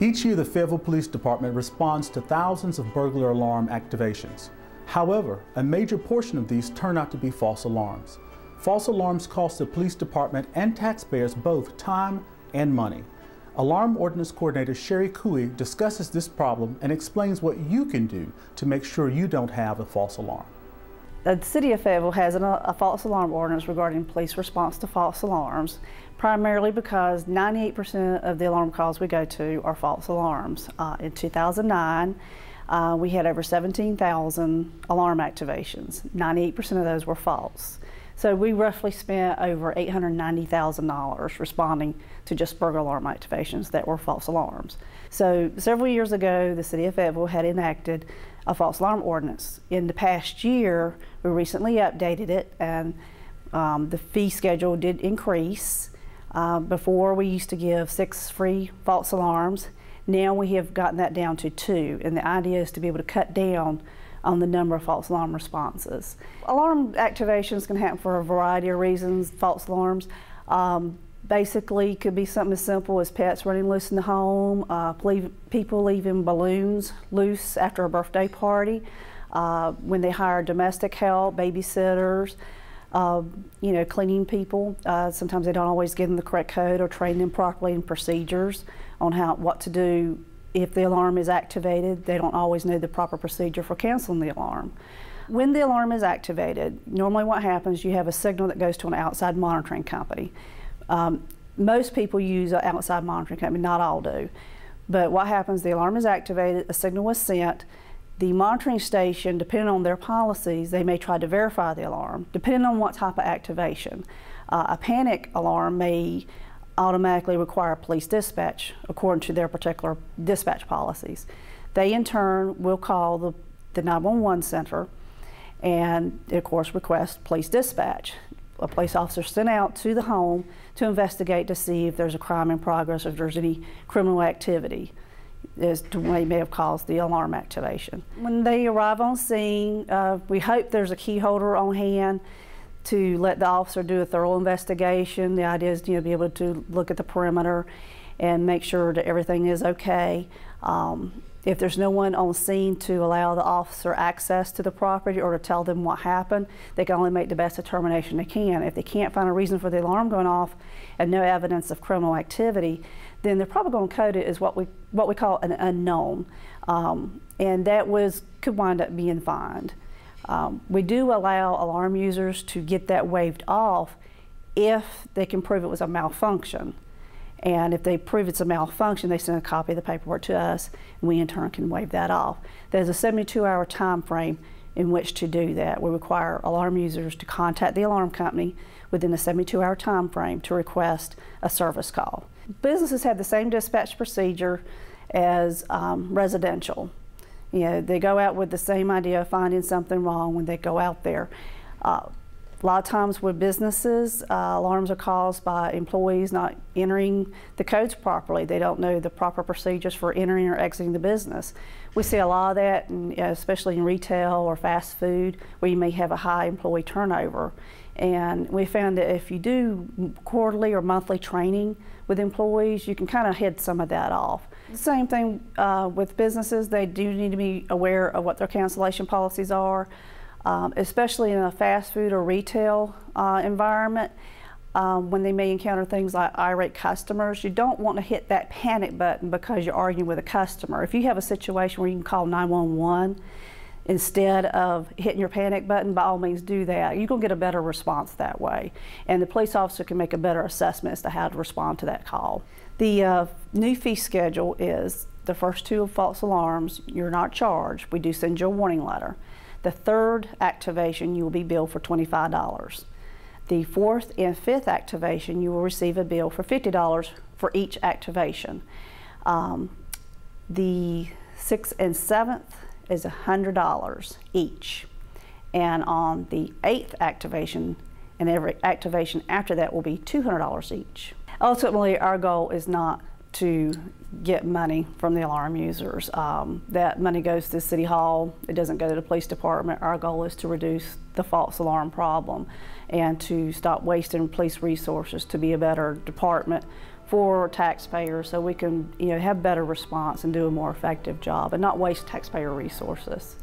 Each year, the Fayetteville Police Department responds to thousands of burglar alarm activations. However, a major portion of these turn out to be false alarms. False alarms cost the police department and taxpayers both time and money. Alarm Ordinance Coordinator Sherry Cooey discusses this problem and explains what you can do to make sure you don't have a false alarm. The City of Fayetteville has a false alarm ordinance regarding police response to false alarms, primarily because 98% of the alarm calls we go to are false alarms. In 2009, we had over 17,000 alarm activations. 98% of those were false. So we roughly spent over $890,000 responding to just burglar alarm activations that were false alarms. So several years ago, the City of Fayetteville had enacted a false alarm ordinance. In the past year, we recently updated it, and the fee schedule did increase. Before, we used to give 6 free false alarms. Now we have gotten that down to 2, and the idea is to be able to cut down on the number of false alarm responses. Alarm activations can happen for a variety of reasons, false alarms. Basically, could be something as simple as pets running loose in the home, people leaving balloons loose after a birthday party, when they hire domestic help, babysitters, cleaning people. Sometimes they don't always give them the correct code or train them properly in procedures on what to do if the alarm is activated. They don't always know the proper procedure for canceling the alarm. When the alarm is activated, normally what happens, you have a signal that goes to an outside monitoring company. Most people use an outside monitoring company, not all do. But what happens, the alarm is activated, a signal was sent, the monitoring station, depending on their policies, they may try to verify the alarm, depending on what type of activation. A panic alarm may automatically require police dispatch according to their particular dispatch policies. They in turn will call the 911 center and of course request police dispatch. A police officer sent out to the home to investigate to see if there's a crime in progress or if there's any criminal activity as to what may have caused the alarm activation. When they arrive on scene, we hope there's a key holder on hand to let the officer do a thorough investigation. The idea is to be able to look at the perimeter and make sure that everything is okay. If there's no one on scene to allow the officer access to the property or to tell them what happened, they can only make the best determination they can. If they can't find a reason for the alarm going off and no evidence of criminal activity, then they're probably going to code it as what we call an unknown, and that could wind up being fined. We do allow alarm users to get that waived off if they can prove it was a malfunction. And if they prove it's a malfunction, they send a copy of the paperwork to us, and we in turn can waive that off. There's a 72-hour time frame in which to do that. We require alarm users to contact the alarm company within a 72-hour time frame to request a service call. Businesses have the same dispatch procedure as residential. They go out with the same idea of finding something wrong when they go out there. A lot of times with businesses, alarms are caused by employees not entering the codes properly. They don't know the proper procedures for entering or exiting the business. We see a lot of that, especially in retail or fast food, where you may have a high employee turnover. And we found that if you do quarterly or monthly training with employees, you can kind of head some of that off. The same thing with businesses. They do need to be aware of what their cancellation policies are. Especially in a fast food or retail environment, when they may encounter things like irate customers, you don't want to hit that panic button because you're arguing with a customer. If you have a situation where you can call 911 instead of hitting your panic button, by all means do that. You're going to get a better response that way. And the police officer can make a better assessment as to how to respond to that call. The new fee schedule is the first 2 false alarms, you're not charged. We do send you a warning letter. The 3rd activation, you will be billed for $25. The 4th and 5th activation, you will receive a bill for $50 for each activation. The 6th and 7th is $100 each. And on the 8th activation, and every activation after that will be $200 each. Ultimately, our goal is not to get money from the alarm users. That money goes to City Hall. It doesn't go to the police department. Our goal is to reduce the false alarm problem and to stop wasting police resources, to be a better department for taxpayers, so we can have better response and do a more effective job and not waste taxpayer resources.